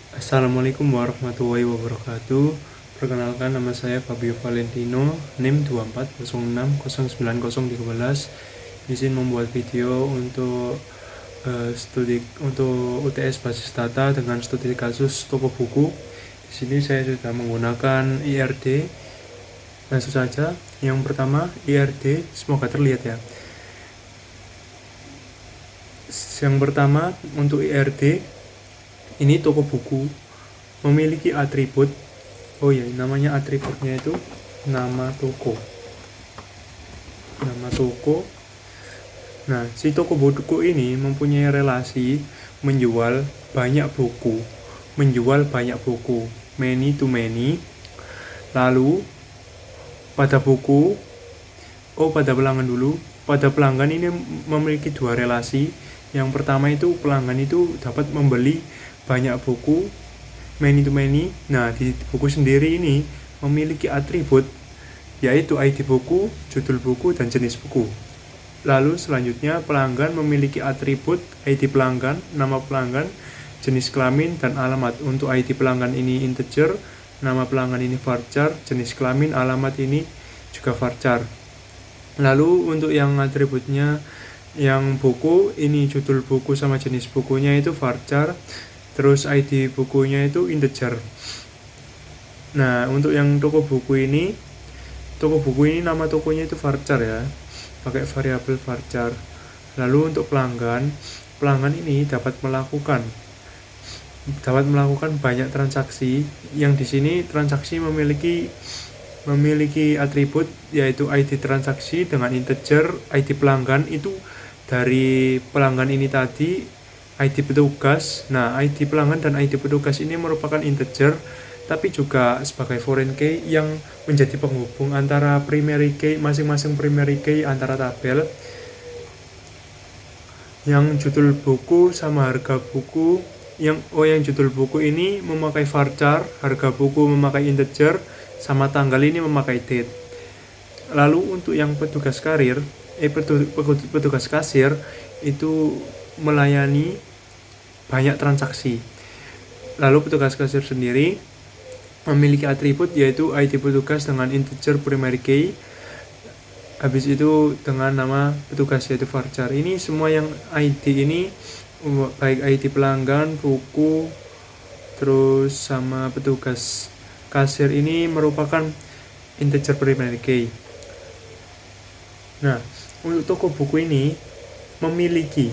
Assalamualaikum warahmatullahi wabarakatuh. Perkenalkan, nama saya Fabio Valentino, NIM 24060913. Izin membuat video untuk UTS basis data dengan studi kasus toko buku. Di sini saya sudah menggunakan IRD. Langsung saja. Yang pertama, IRD, semoga terlihat ya. Yang pertama, untuk IRD, ini toko buku memiliki atribut. Oh ya, namanya atributnya itu nama toko. Nah, si toko buku ini mempunyai relasi menjual banyak buku, many to many. Lalu pada pelanggan dulu. Pada pelanggan ini memiliki dua relasi. Yang pertama itu pelanggan itu dapat membeli banyak buku, many to many. Nah, di buku sendiri ini memiliki atribut, yaitu ID buku, judul buku, dan jenis buku. Lalu selanjutnya pelanggan memiliki atribut ID pelanggan, nama pelanggan, jenis kelamin, dan alamat. Untuk ID pelanggan ini integer, nama pelanggan ini varchar, jenis kelamin, alamat ini juga varchar. Lalu untuk yang atributnya, yang buku ini judul buku sama jenis bukunya itu varchar, terus ID bukunya itu integer. Nah, untuk yang toko buku ini nama tokonya itu varchar ya, pakai variabel varchar. Lalu untuk pelanggan ini dapat melakukan banyak transaksi. Yang di sini transaksi memiliki atribut, yaitu ID transaksi dengan integer. ID pelanggan itu dari pelanggan ini tadi ID petugas. Nah, ID pelanggan dan ID petugas ini merupakan integer, tapi juga sebagai foreign key yang menjadi penghubung antara primary key, masing-masing primary key antara tabel. Yang judul buku sama harga buku, yang judul buku ini memakai varchar, harga buku memakai integer, sama tanggal ini memakai date. Lalu untuk yang petugas kasir itu melayani banyak transaksi. Lalu petugas kasir sendiri memiliki atribut, yaitu ID petugas dengan integer primary key, habis itu dengan nama petugas yaitu varchar. Ini semua yang ID ini, baik ID pelanggan, buku, terus sama petugas kasir ini merupakan integer primary key. Nah, untuk toko buku ini memiliki,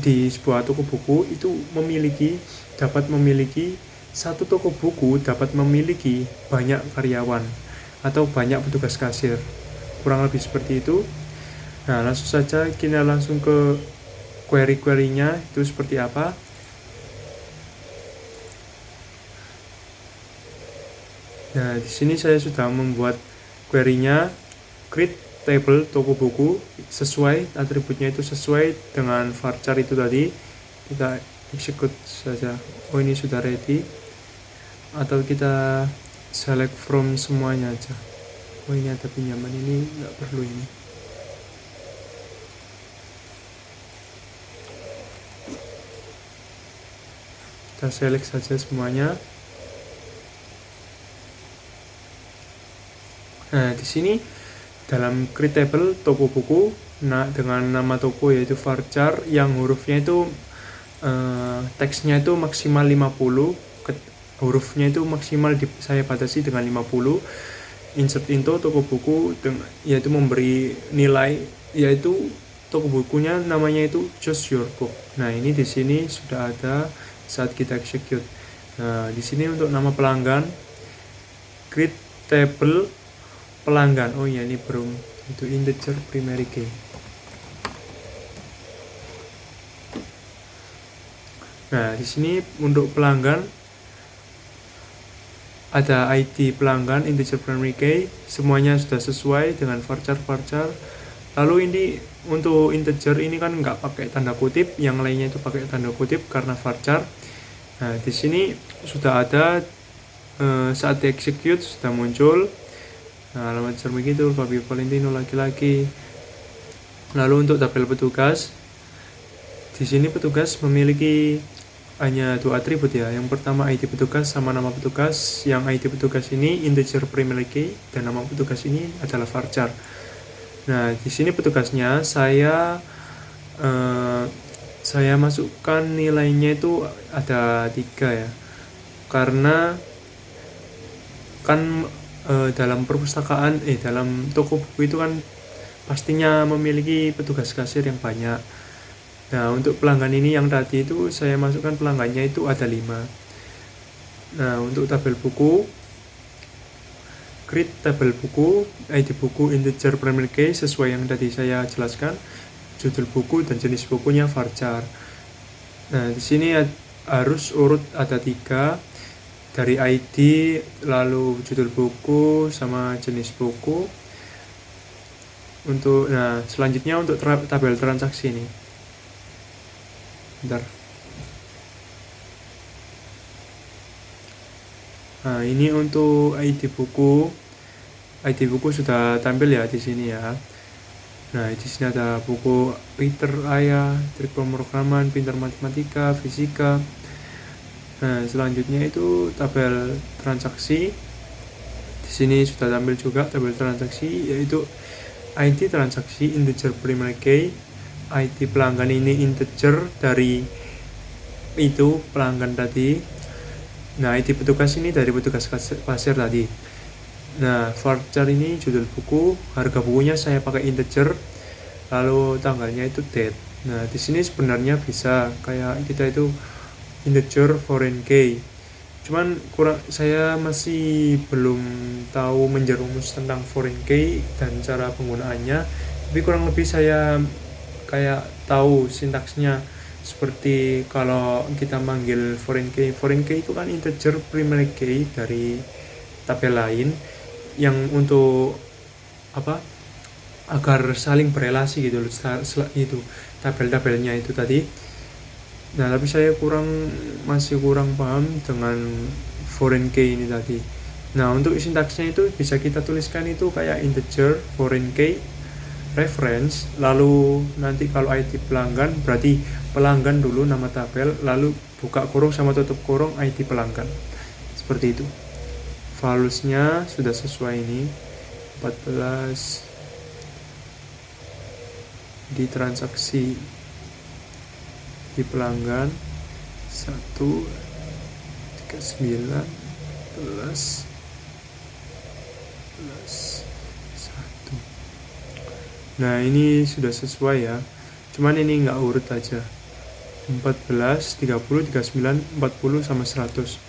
di sebuah toko buku itu satu toko buku dapat memiliki banyak karyawan atau banyak petugas kasir, kurang lebih seperti itu. Nah, langsung saja kita langsung ke query-nya itu seperti apa. Nah, di sini saya sudah membuat query-nya, create table toko buku sesuai atributnya itu sesuai dengan varchar itu tadi. Kita execute saja. Oh, ini sudah ready. Atau kita select from semuanya aja. Oh, ini ada pinjaman, ini nggak perlu ini. Kita select saja semuanya. Nah, di sini dalam create table toko buku, dengan nama toko yaitu varchar, yang hurufnya itu teksnya itu maksimal 50, hurufnya itu maksimal saya batasi dengan 50. Insert into toko buku, yaitu memberi nilai, yaitu toko bukunya namanya itu choose your book. Nah, ini di sini sudah ada saat kita execute. Nah, di sini untuk nama pelanggan, create table pelanggan. Oh ya, ini belum, itu integer primary key. Nah, di sini untuk pelanggan ada ID pelanggan, integer primary key, semuanya sudah sesuai dengan varchar. Lalu ini untuk integer ini kan nggak pakai tanda kutip, yang lainnya itu pakai tanda kutip karena varchar. Nah, di sini sudah ada, saat di execute sudah muncul. Nah, alamat server begitu, Fabio Valentino laki-laki. Lalu untuk tabel petugas, di sini petugas memiliki hanya dua atribut ya. Yang pertama ID petugas sama nama petugas. Yang ID petugas ini integer primary key dan nama petugas ini adalah varchar. Nah, di sini petugasnya saya masukkan nilainya itu ada 3 ya. Karena kan dalam perpustakaan dalam toko buku itu kan pastinya memiliki petugas kasir yang banyak. Nah, untuk pelanggan ini yang tadi itu saya masukkan pelanggannya itu ada 5. Nah, untuk tabel buku, create tabel buku, ID buku integer primary key sesuai yang tadi saya jelaskan, judul buku dan jenis bukunya varchar. Nah, di sini harus urut ada 3 dari ID, lalu judul buku sama jenis buku. Selanjutnya untuk tabel transaksi ini. Bentar. Nah, ini untuk ID buku. ID buku sudah tampil ya di sini ya. Nah, di sini ada buku Peter Aya, trik pemrograman, pintar matematika, fisika. Nah, selanjutnya itu tabel transaksi. Di sini sudah tampil juga tabel transaksi, yaitu ID transaksi integer primary key, ID pelanggan ini integer dari itu pelanggan tadi. Nah, ID petugas ini dari petugas kasir tadi. Nah, varchar ini judul buku, harga bukunya saya pakai integer, lalu tanggalnya itu date. Nah, di sini sebenarnya bisa kayak kita itu integer foreign key. Cuman saya masih belum tahu menjerumus tentang foreign key dan cara penggunaannya. Tapi kurang lebih saya kayak tahu sintaksnya. Seperti kalau kita manggil foreign key itu kan integer primary key dari tabel lain yang untuk agar saling berelasi gitu itu tabel-tabelnya itu tadi. Nah, tapi saya masih kurang paham dengan foreign key ini tadi. Nah, untuk sintaksnya itu bisa kita tuliskan itu kayak integer foreign key reference, lalu nanti kalau ID pelanggan berarti pelanggan dulu nama tabel, lalu buka kurung sama tutup kurung ID pelanggan. Seperti itu. Valuesnya sudah sesuai ini 14 di transaksi di pelanggan 139 plus 1. Nah, ini sudah sesuai ya, cuman ini nggak urut aja, 14, 30, 39, 40 sama 100.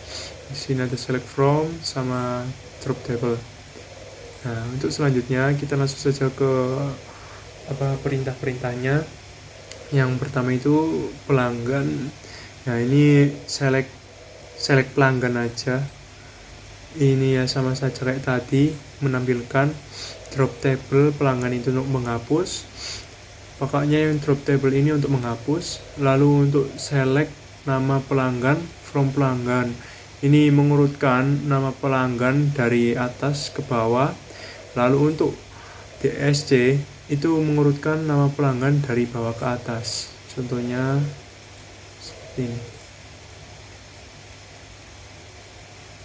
Di sini ada select from sama drop table. Nah, untuk selanjutnya kita langsung saja ke perintah-perintahnya. Yang pertama itu pelanggan. Nah, ini select pelanggan aja. Ini ya sama saja kayak tadi, menampilkan drop table pelanggan itu untuk menghapus. Pokoknya yang drop table ini untuk menghapus. Lalu untuk select nama pelanggan from pelanggan, ini mengurutkan nama pelanggan dari atas ke bawah. Lalu untuk DSC itu mengurutkan nama pelanggan dari bawah ke atas. Contohnya seperti ini.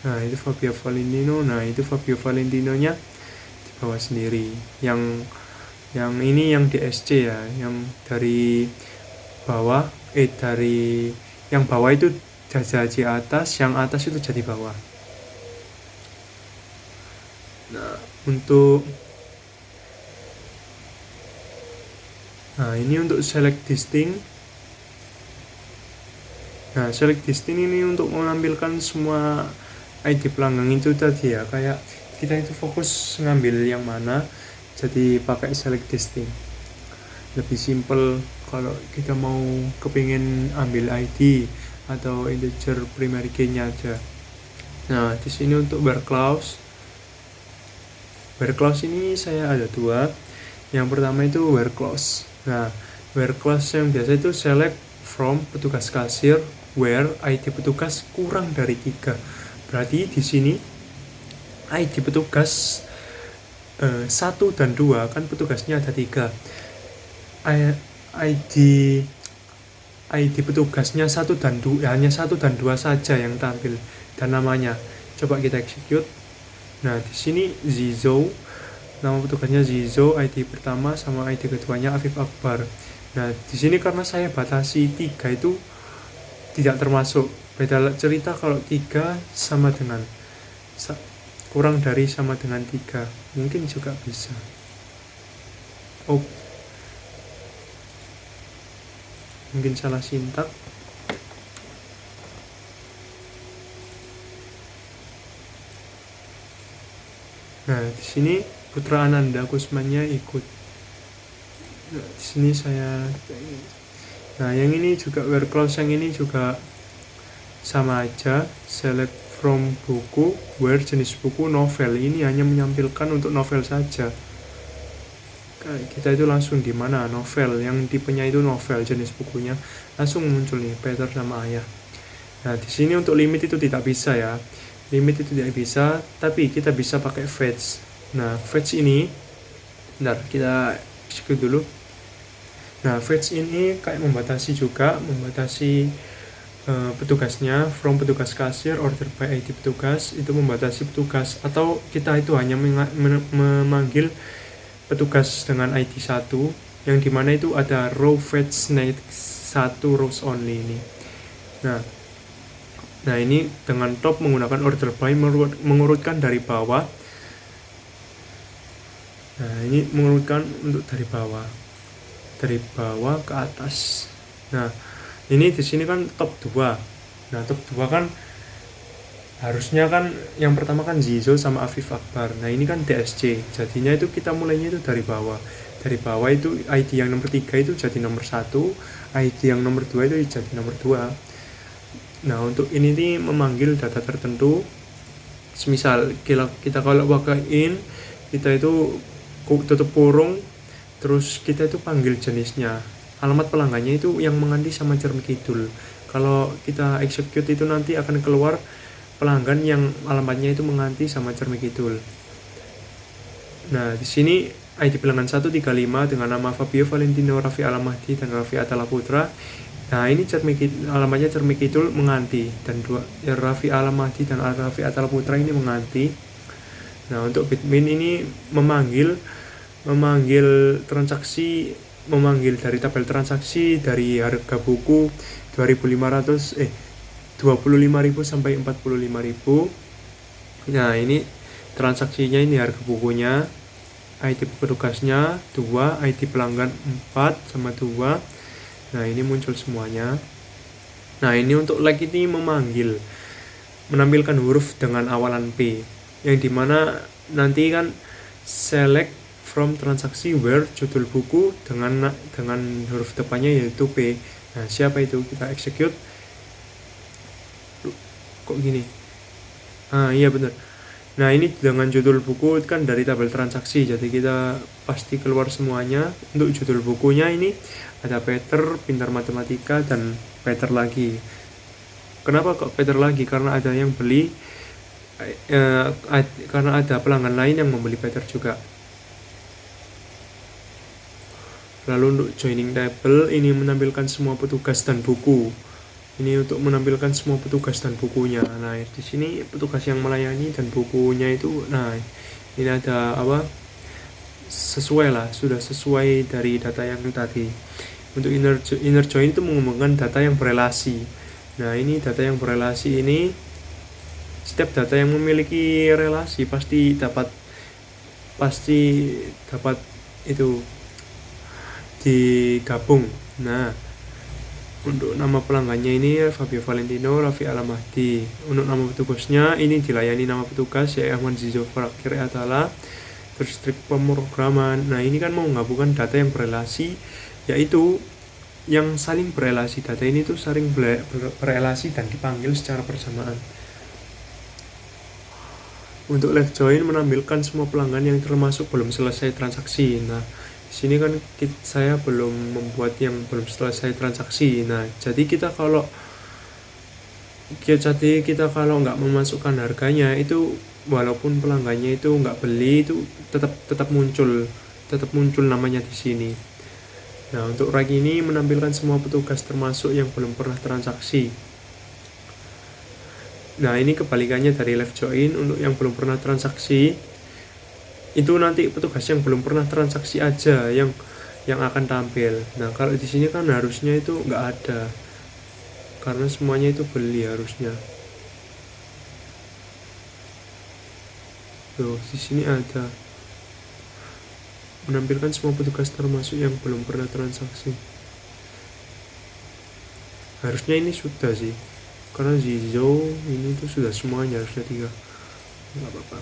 Nah, itu Fabio Valentino. Nah, itu Fabio Valentino-nya di bawah sendiri. Yang ini yang DSC ya, yang dari bawah dari yang bawah itu jadi atas, yang atas itu jadi bawah. Nah, ini untuk select distinct. Nah, select distinct ini untuk menampilkan semua ID pelanggan itu tadi ya, kayak kita itu fokus ngambil yang mana, jadi pakai select distinct. Lebih simple kalau kita mau kepingin ambil ID atau integer primary key-nya aja. Nah, di sini untuk bar clause. Where clause ini saya ada 2. Yang pertama itu where clause. Nah, where clause yang biasa itu select from petugas kasir where ID petugas kurang dari 3. Berarti di sini ID petugas 1 dan 2 kan petugasnya ada 3. ID ID petugasnya hanya 1 dan 2 saja yang tampil dan namanya. Coba kita execute. Nah, di sini Zizo, nama petugasnya Zizo, ID pertama sama ID keduanya Afif Akbar. Nah, di sini karena saya batasi 3 itu tidak termasuk. Beda cerita kalau 3 sama dengan kurang dari sama dengan 3, mungkin juga bisa. Oh, mungkin salah sintak. Nah, di sini Putra Ananda Kusmanya ikut. Nah, di sini saya. Nah, yang ini juga where clause yang ini juga sama aja. Select from buku, where jenis buku novel. Ini hanya menampilkan untuk novel saja. Kita itu langsung di mana novel, yang tipenya itu novel, jenis bukunya langsung muncul nih Peter sama Ayah. Nah, di sini untuk limit itu tidak bisa ya. Limit itu tidak bisa, tapi kita bisa pakai fetch. Nah, fetch ini bentar, kita execute dulu. Nah, fetch ini kayak membatasi petugasnya, from petugas kasir, order by ID petugas, itu membatasi petugas, atau kita itu hanya memanggil petugas dengan ID 1, yang dimana itu ada row fetch next 1 rows only ini. Nah, ini dengan top menggunakan order by mengurutkan dari bawah. Nah, ini mengurutkan untuk dari bawah ke atas. Nah, ini di sini kan top 2. Nah, top 2 kan harusnya kan yang pertama kan Zizo sama Afif Akbar. Nah, ini kan DSC. Jadinya itu kita mulainya itu dari bawah. Dari bawah itu ID yang nomor 3 itu jadi nomor 1, ID yang nomor 2 itu jadi nomor 2. Nah, untuk ini nih memanggil data tertentu. Semisal kita kalau pakai kita itu tutup kurung, terus kita itu panggil jenisnya. Alamat pelanggannya itu yang menganti sama Cermi Kidul. Kalau kita execute itu nanti akan keluar pelanggan yang alamatnya itu menganti sama Cermi Kidul. Nah, di sini ID pelanggan 135 dengan nama Fabio Valentino Raffi Alamahdi dan Raffi Atala Putra. Nah, ini alamatnya Cermi Kidul menganti, dan Raffi Alamahdi dan Raffi Atala Putra ini menganti. Nah, untuk Bitmin ini memanggil transaksi, dari tabel transaksi dari harga buku 25.000 sampai 45.000. Nah, ini transaksinya, ini harga bukunya, ID petugasnya 2, ID pelanggan 4 sama 2. Nah, ini muncul semuanya. Nah, ini untuk like ini menampilkan huruf dengan awalan P, yang dimana nanti kan select from transaksi where judul buku dengan huruf depannya yaitu P. Nah, siapa itu? Kita execute. Kok gini? Iya benar. Nah, ini dengan judul buku kan dari tabel transaksi, jadi kita pasti keluar semuanya. Untuk judul bukunya ini ada Peter, Pintar Matematika, dan Peter lagi. Kenapa kok Peter lagi? Karena ada yang beli, karena ada pelanggan lain yang membeli Peter juga. Lalu untuk joining table ini menampilkan semua petugas dan buku. Ini untuk menampilkan semua petugas dan bukunya. Nah, di sini petugas yang melayani dan bukunya itu, nah ini ada sudah sesuai dari data yang tadi. Untuk inner join itu mengembangkan data yang berelasi. Nah, ini data yang berelasi ini, setiap data yang memiliki relasi pasti dapat itu digabung. Nah, untuk nama pelanggannya ini Fabio Valentino Raffi Alamahdi. Untuk nama petugasnya ini dilayani nama petugas ya Ahmad Zizo Fakir Atala. Terus trik pemrograman. Nah, ini kan mau menggabungkan data yang berelasi, yaitu yang saling berelasi. Data ini tuh saling berelasi dan dipanggil secara bersamaan. Untuk left join menampilkan semua pelanggan yang termasuk belum selesai transaksi. Nah, di sini kan saya belum membuat yang belum selesai transaksi. Nah, jadi kita kalau nggak memasukkan harganya itu, walaupun pelanggannya itu nggak beli, itu tetap muncul namanya di sini. Nah, untuk rag ini menampilkan semua petugas termasuk yang belum pernah transaksi. Nah, ini kebalikannya dari left join. Untuk yang belum pernah transaksi, itu nanti petugas yang belum pernah transaksi aja yang akan tampil. Nah, kalau di sini kan harusnya itu nggak ada, karena semuanya itu beli harusnya. Tuh, di sini ada menampilkan semua petugas termasuk yang belum pernah transaksi. Harusnya ini sudah sih, karena Zizo ini tuh sudah semuanya, harusnya 3. Nggak apa-apa.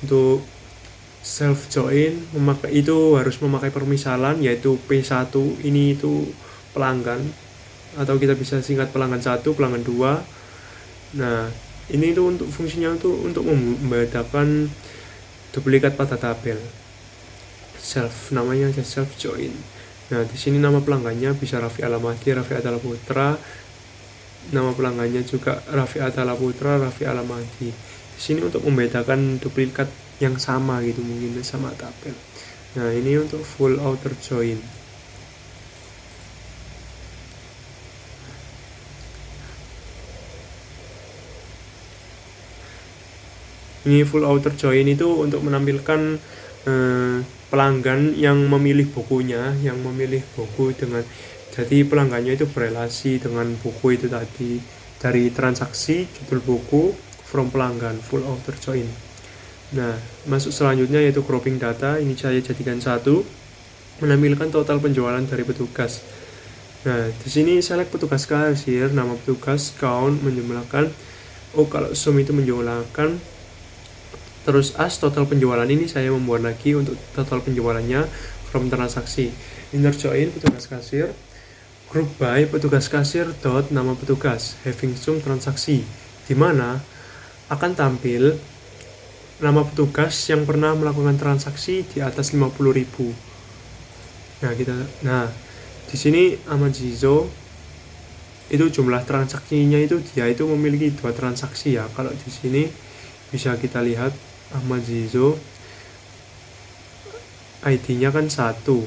Untuk self join itu harus memakai permisalan, yaitu P1. Ini itu pelanggan, atau kita bisa singkat pelanggan 1, pelanggan 2. Nah, ini itu untuk fungsinya itu untuk membedakan duplikat pada tabel. Namanya aja self join. Nah, di sini nama pelanggannya bisa Raffi Alamadi, Raffi Atala Putra. Nama pelanggannya juga Raffi Atala Putra, Raffi Alamadi. Di sini untuk membedakan duplikat yang sama gitu, mungkin sama tabel. Nah, ini untuk full outer join. Ini full outer join itu untuk menampilkan pelanggan yang memilih bukunya, yang memilih buku dengan, jadi pelanggannya itu berelasi dengan buku itu tadi, dari transaksi judul buku from pelanggan, full outer join. Nah, masuk selanjutnya yaitu grouping data. Ini saya jadikan 1, menampilkan total penjualan dari petugas. Nah, di sini select petugas kasir, nama petugas, count, menjumlahkan. Kalau sum itu menjumlahkan. Terus as total penjualan, ini saya membuat lagi untuk total penjualannya from transaksi. Inner join petugas kasir, group by petugas kasir dot nama petugas, having sum transaksi, di mana akan tampil nama petugas yang pernah melakukan transaksi di atas 50.000. Nah, di sini Ahmad Zizo itu jumlah transaksinya itu dia itu memiliki 2 transaksi ya. Kalau di sini bisa kita lihat Ahmad Zizo ID-nya kan 1.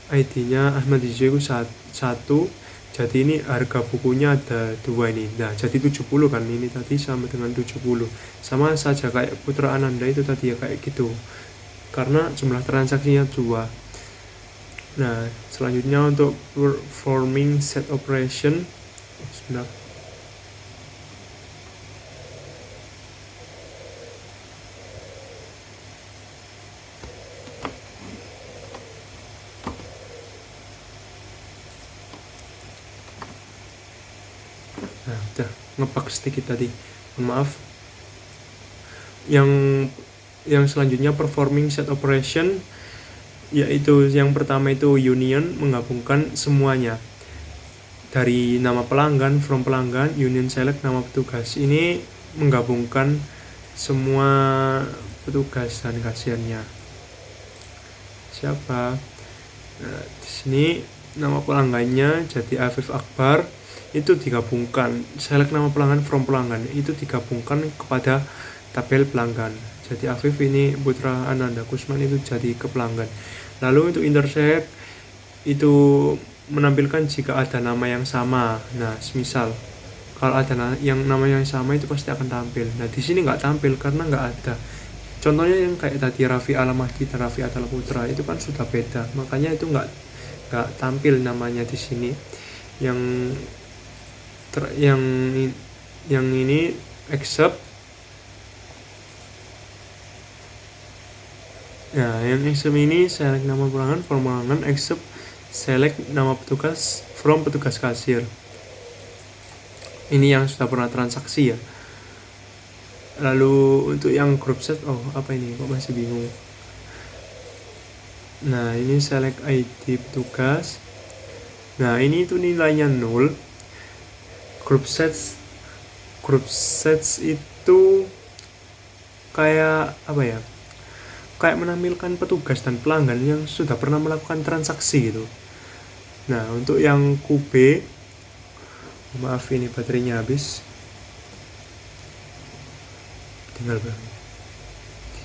ID-nya Ahmad Zizo itu 1. Jadi ini harga bukunya ada 2 ini. Nah, jadi 70 kan, ini tadi sama dengan 70. Sama saja kayak Putra Ananda itu tadi ya, kayak gitu. Karena jumlah transaksinya 2. Nah, selanjutnya untuk performing set operation. Sebentar. Nah, udah ngebug sedikit tadi, maaf. Yang selanjutnya performing set operation, yaitu yang pertama itu union, menggabungkan semuanya dari nama pelanggan, from pelanggan, union select nama petugas. Ini menggabungkan semua petugas dan kasirnya. Siapa? Nah, di sini nama pelanggannya jadi Afif Akbar, itu digabungkan, select nama pelanggan from pelanggan, itu digabungkan kepada tabel pelanggan. Jadi Afif ini Putra Ananda Kusman itu jadi ke pelanggan. Lalu untuk intercept itu menampilkan jika ada nama yang sama. Nah, misal kalau ada yang namanya yang sama itu pasti akan tampil. Nah, di sini nggak tampil karena nggak ada. Contohnya yang kayak tadi Raffi Alamadi dan Raffi Atala Putra itu kan sudah beda, makanya itu nggak tampil namanya di sini. Yang ini except. Nah, yang except ini select nama pelanggan from pelanggan, except select nama petugas from petugas kasir. Ini yang sudah pernah transaksi ya. Lalu untuk yang group set, apa ini kok masih bingung. Nah, ini select ID petugas. Nah, ini itu nilainya 0. Group sets itu kayak apa ya, kayak menampilkan petugas dan pelanggan yang sudah pernah melakukan transaksi gitu. Nah, untuk yang QB, maaf ini baterainya habis, tinggal berapa?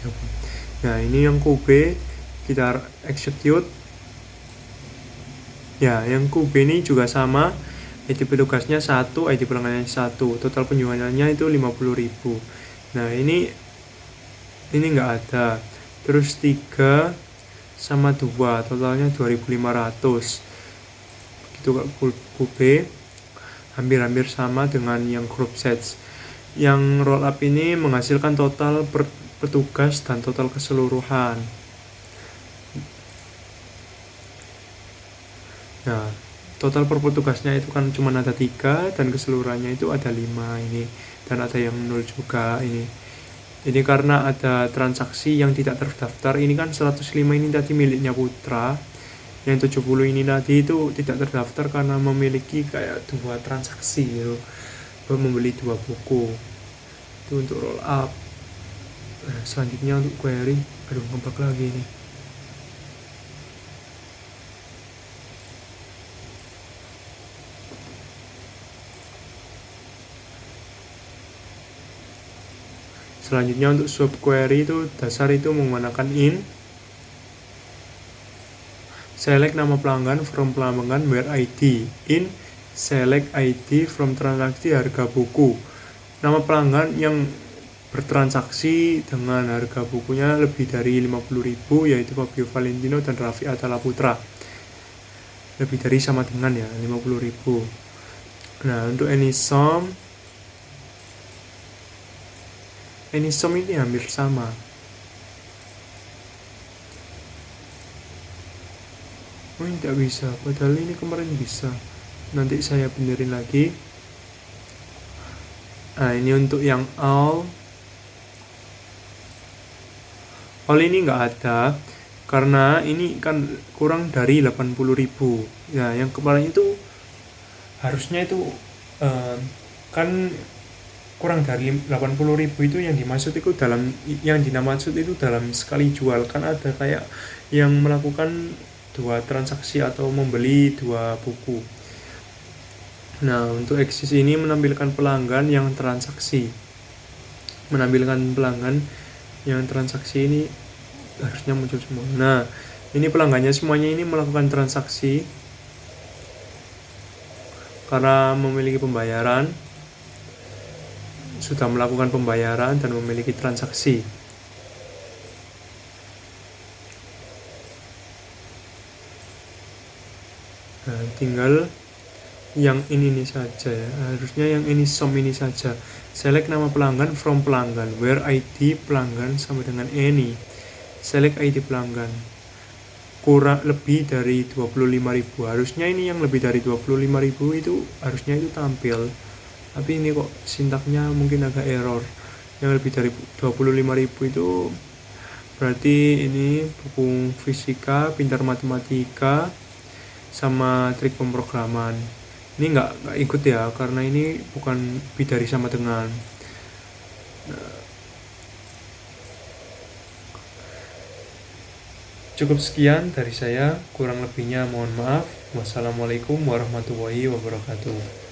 30. Nah, ini yang QB kita execute. Ya, yang kube ini juga sama, ID petugasnya 1, ID pelanggannya 1, total penjualannya itu 50.000. Nah, ini nggak ada. Terus 3 sama 2, totalnya 2.500. Gitu kube, hampir-hampir sama dengan yang group sets. Yang roll up ini menghasilkan total petugas dan total keseluruhan. Nah, total per petugasnya itu kan cuma ada 3 dan keseluruhannya itu ada 5 ini, dan ada yang 0 juga ini. Ini karena ada transaksi yang tidak terdaftar. Ini kan 105 ini tadi miliknya Putra. Yang 70 ini tadi itu tidak terdaftar karena memiliki kayak 2 transaksi gitu. Membeli 2 buku. Itu untuk roll up. Selanjutnya untuk query. Aduh, ngebug lagi ini. Selanjutnya untuk subquery itu dasar itu menggunakan in, select nama pelanggan from pelanggan where ID, in select ID from transaksi harga buku. Nama pelanggan yang bertransaksi dengan harga bukunya lebih dari 50.000 yaitu Fabio Valentino dan Raffi Atala Putra. Lebih dari sama dengan ya 50.000. Nah, untuk AnySum ini hampir sama. Oh, ini tidak bisa, padahal ini kemarin bisa. Nanti saya benerin lagi. Nah, ini untuk yang all ini nggak ada karena ini kan kurang dari 80.000. Ya, yang kemarin itu harusnya itu kan kurang dari 80.000 itu yang dimaksud itu dalam sekali jual. Kan ada kayak yang melakukan 2 transaksi atau membeli 2 buku. Nah, untuk Axis ini menampilkan pelanggan yang transaksi. Ini harusnya muncul semua. Nah, ini pelanggannya semuanya ini melakukan transaksi karena memiliki pembayaran, sudah melakukan pembayaran dan memiliki transaksi. Nah, tinggal yang ini saja ya. Harusnya yang ini sum ini saja. Select nama pelanggan from pelanggan, where ID pelanggan sama dengan any. Select ID pelanggan. Kurang lebih dari 25.000. Harusnya ini yang lebih dari 25.000 itu harusnya itu tampil. Tapi ini kok sintaknya mungkin agak error. Yang lebih dari 25.000 itu berarti ini buku fisika, pintar matematika, sama trik pemrograman. Ini nggak ikut ya, karena ini bukan lebih dari sama dengan. Cukup sekian dari saya, kurang lebihnya mohon maaf. Wassalamualaikum warahmatullahi wabarakatuh.